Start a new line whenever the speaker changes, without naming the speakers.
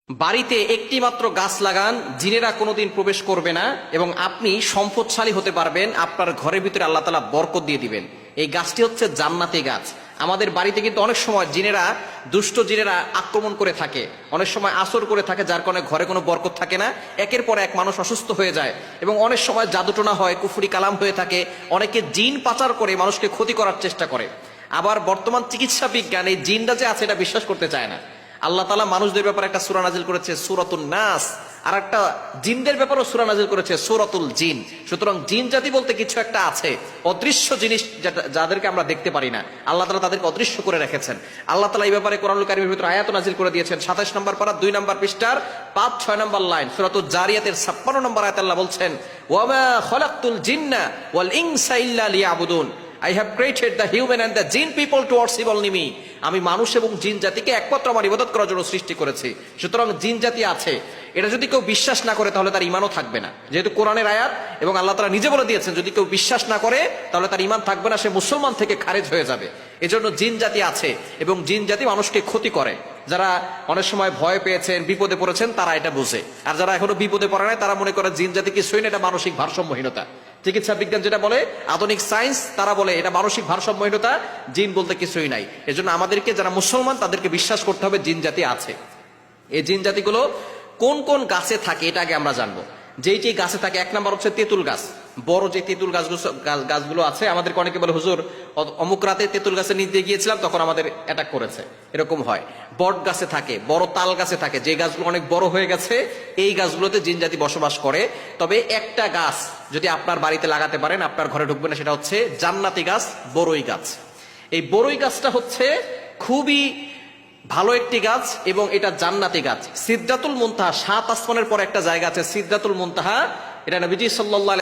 বাড়িতে একটি মাত্র গাছ লাগান, জিনেরা কোনোদিন প্রবেশ করবে না এবং আপনি সম্পদশালী হতে পারবেন। আপনার ঘরের ভিতরে আল্লাহ তাআলা বরকত দিয়ে দিবেন। এই গাছটি হচ্ছে জান্নাতি গাছ। আমাদের বাড়িতে কিন্তু অনেক সময় জিনেরা, দুষ্ট জিনেরা আক্রমণ করে থাকে, অনেক সময় আসর করে থাকে, যার কারণে ঘরে কোনো বরকত থাকে না। একের পর এক মানুষ অসুস্থ হয়ে যায় এবং অনেক সময় জাদুটোনা হয়, কুফরি কালাম হয়ে থাকে। অনেকে জিন পাচার করে মানুষকে ক্ষতি করার চেষ্টা করে। আবার বর্তমান চিকিৎসা বিজ্ঞান এই জিনটা যে আছে এটা বিশ্বাস করতে চায় না। আল্লাহ তাআলা মানুষদের ব্যাপারে একটা সূরা নাজিল করেছে সূরাতুন নাস, আর একটা জিনদের ব্যাপারেও সূরা নাজিল করেছে সূরাতুল জিন। সুতরাং জিন জাতি বলতে কিছু একটা আছে, অদৃশ্য জিনিস, যাদেরকে আমরা দেখতে পারি না। আল্লাহ তাআলা তাদেরকে অদৃশ্য করে রেখেছেন। আল্লাহ তাআলা এই ব্যাপারে কোরআনুল কারীমের ভিতরে আয়াত নাজিল করে দিয়েছেন। ২৭ নম্বর পারা ২ নম্বর পৃষ্ঠার ৫-৬ নম্বর লাইন, সূরাতুল জারিয়াতের ৫৬ নম্বর আয়াতে আল্লাহ বলছেন, ওয়া মা খালাকতুল জিন্না ওয়াল ইনসা ইল্লা লিয়াবুদুন। I have created the human and the jinn people to worship only me. আমি মানুষ এবং জিন জাতিকে একমাত্র আমার ইবাদত করার জন্য সৃষ্টি করেছি। সুতরাং জিন জাতি আছে, এটা যদি কেউ বিশ্বাস না করে তাহলে তার ঈমানও থাকবে না। যেহেতু কোরআনের আয়াত এবং আল্লাহ তাআলা নিজে বলে দিয়েছেন, যদি কেউ বিশ্বাস না করে তাহলে তার ঈমান থাকবে না, সে মুসলমান থেকে খারেজ হয়ে যাবে। এজন্য জিন জাতি আছে এবং জিন জাতি মানুষকে ক্ষতি করে। যারা অনেক সময় ভয় পেয়েছেন, বিপদে পড়েছেন, তারা এটা বোঝে। আর যারা এখনো বিপদে পড়ে নাই তারা মনে করে জিন জাতি কিছুই না, এটা মানসিক ভারসাম্যহীনতা। চিকিৎসা বিজ্ঞান যেটা বলে, আধুনিক সায়েন্স, তারা বলে এটা মানসিক ভারসাম্যহীনতা, জিন বলতে কিছুই নাই। এজন্য আমাদেরকে, যারা মুসলমান, তাদেরকে বিশ্বাস করতে হবে জিন জাতি আছে। এই জিন জাতিগুলো কোন কোন গাছে থাকে এটা আগে আমরা জানবো। যেইটি গাছে থাকে, এক নাম্বার হচ্ছে তেঁতুল গাছ। বড় যে তেঁতুল গাছগুলো আছে, আমাদেরকে অনেকে বলে, হুজুর অমুক রাতে তেঁতুল গাছে নিতে গিয়েছিলাম, তখন আমাদের অ্যাটাক করেছে, এরকম হয়। বট গাছে থাকে, বড় তাল গাছে থাকে, যে গাছগুলো অনেক বড় হয়ে গেছে, এই গাছগুলোতে জিন জাতি বসবাস করে। তবে একটা গাছ যদি আপনার বাড়িতে লাগাতে পারেন, আপনার ঘরে ঢুকবে না, সেটা হচ্ছে জান্নাতি গাছ, বড়ই গাছ। এই বড়ই গাছটা হচ্ছে খুবই ভালো একটি গাছ এবং এটা জান্নাতি গাছ। সিদরাতুল মুনতাহা, ৭ আসমানের পর একটা জায়গা আছে সিদরাতুল মুনতাহা, এটা নবীজি সাল্লাল্লাহু আলাইহি